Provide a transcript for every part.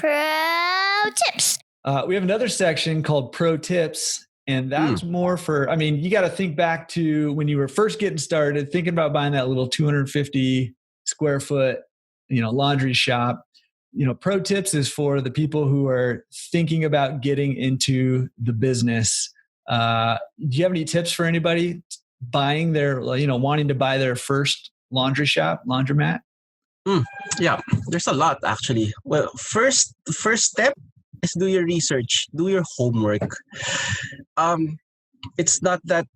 Pro tips. We have another section called Pro Tips, and that's more for, I mean, you got to think back to when you were first getting started, thinking about buying that little 250 square foot, laundry shop. Pro Tips is for the people who are thinking about getting into the business. Do you have any tips for anybody buying their, wanting to buy their first laundry shop, laundromat? Yeah, there's a lot actually. Well, the first step is do your research, do your homework. It's not that,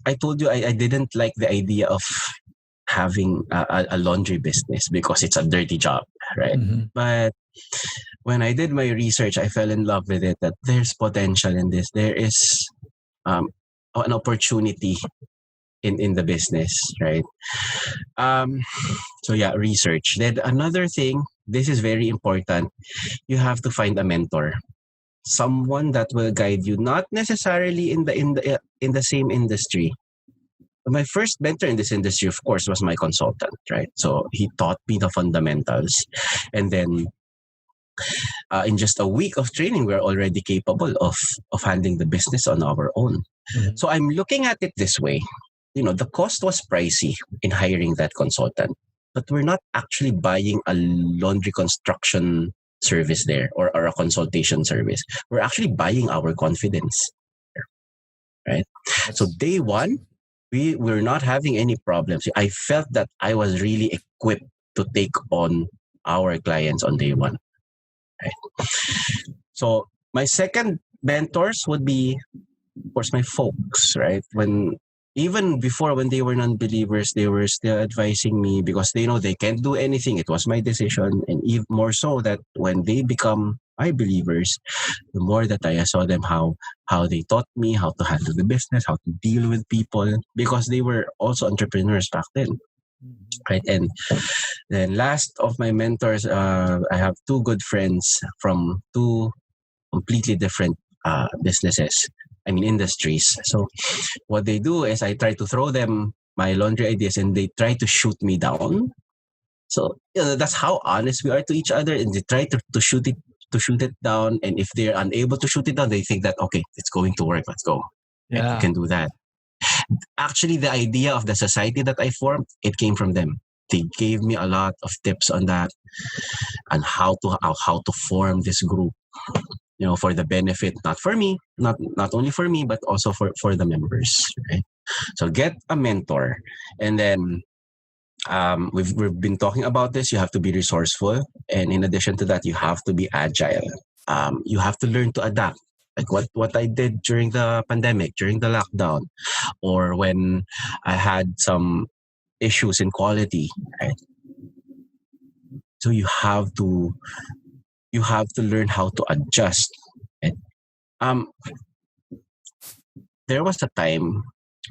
I told you I didn't like the idea of having a laundry business because it's a dirty job, right? Mm-hmm. But when I did my research, I fell in love with it, that there's potential in this. There is an opportunity in the business, right? So yeah, research. Then another thing, this is very important. You have to find a mentor, someone that will guide you, not necessarily in the same industry. My first mentor in this industry, of course, was my consultant, right? So he taught me the fundamentals, and then in just a week of training, we're already capable of handling the business on our own. Mm-hmm. So I'm looking at it this way. The cost was pricey in hiring that consultant, but we're not actually buying a laundry construction service there or a consultation service. We're actually buying our confidence, right? So day one, we were not having any problems. I felt that I was really equipped to take on our clients on day one, right? So my second mentors would be, of course, my folks, right? Even before, when they were non-believers, they were still advising me because they know they can't do anything. It was my decision. And even more so that when they become my believers, the more that I saw them how they taught me how to handle the business, how to deal with people, because they were also entrepreneurs back then. Right. And then last of my mentors, I have two good friends from two completely different businesses. Industries. So what they do is I try to throw them my laundry ideas and they try to shoot me down. So that's how honest we are to each other, and they try to shoot it down. And if they're unable to shoot it down, they think that, okay, it's going to work. Let's go. Yeah. You can do that. Actually, the idea of the society that I formed, it came from them. They gave me a lot of tips on that and how to form this group. For the benefit, not for me, not only for me, but also for the members, right? So get a mentor. And then we've been talking about this. You have to be resourceful. And in addition to that, you have to be agile. You have to learn to adapt. Like what I did during the pandemic, during the lockdown, or when I had some issues in quality, right? So you have to learn how to adjust. There was a time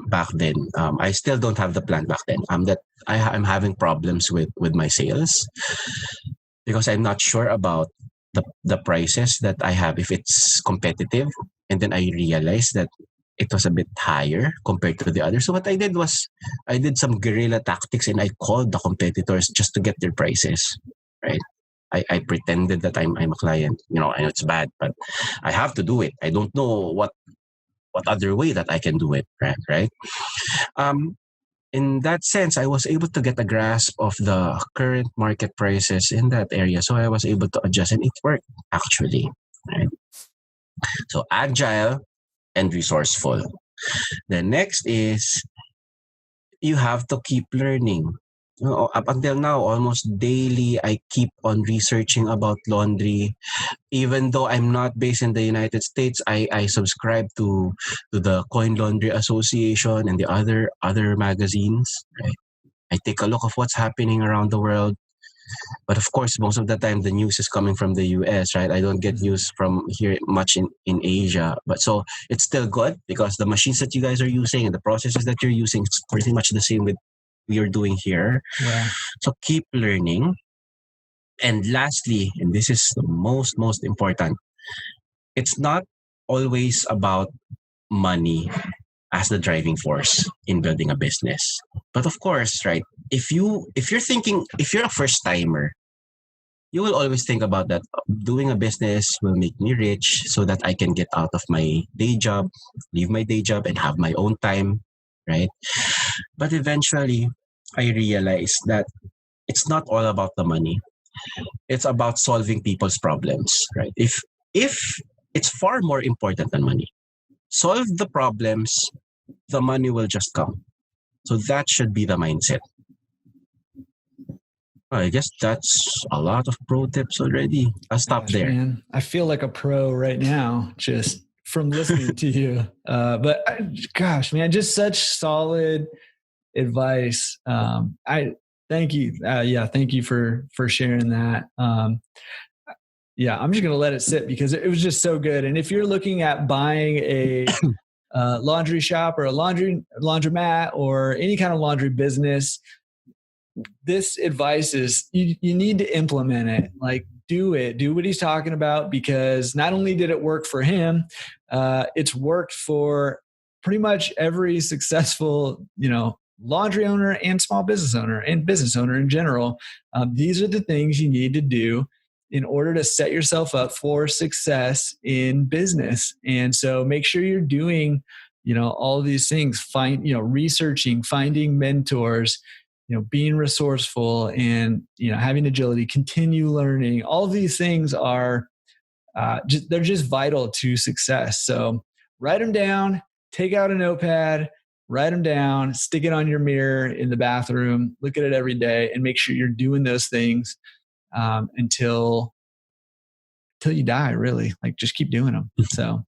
back then. I still don't have the plan back then. That I'm having problems with my sales because I'm not sure about the prices that I have, if it's competitive. And then I realized that it was a bit higher compared to the others. So what I did was I did some guerrilla tactics and I called the competitors just to get their prices, right? I pretended that I'm a client. I know it's bad, but I have to do it. I don't know what other way that I can do it, right? In that sense, I was able to get a grasp of the current market prices in that area. So I was able to adjust, and it worked actually, right? So agile and resourceful. The next is you have to keep learning. Up until now, almost daily, I keep on researching about laundry. Even though I'm not based in the United States, I subscribe to the Coin Laundry Association and the other magazines. Right? I take a look of what's happening around the world. But of course, most of the time, the news is coming from the US, right? I don't get news from here much in Asia. But so it's still good because the machines that you guys are using and the processes that you're using, it's pretty much the same with we are doing here. Yeah. So keep learning. And lastly, and this is the most important, it's not always about money as the driving force in building a business. But of course, right, if you're a first timer, you will always think about that. Doing a business will make me rich so that I can get out of my day job, leave my day job and have my own time, right? But eventually, I realized that it's not all about the money. It's about solving people's problems, right? If it's far more important than money. Solve the problems, the money will just come. So that should be the mindset. I guess that's a lot of pro tips already. I'll stop there. Man, I feel like a pro right now just from listening to you. Gosh, man, just such solid advice. I thank you. Thank you for sharing that. I'm just going to let it sit because it was just so good. And if you're looking at buying a laundry shop or a laundromat or any kind of laundry business, this advice is you need to implement it. Like, do what he's talking about, because not only did it work for him, it's worked for pretty much every successful, laundry owner and small business owner and business owner in general. These are the things you need to do in order to set yourself up for success in business. And so make sure you're doing, all of these things, researching, finding mentors, being resourceful and, having agility, continue learning. All of these things are, they're just vital to success. So write them down, take out a notepad, write them down, stick it on your mirror in the bathroom, look at it every day and make sure you're doing those things until you die, really. Like, just keep doing them. So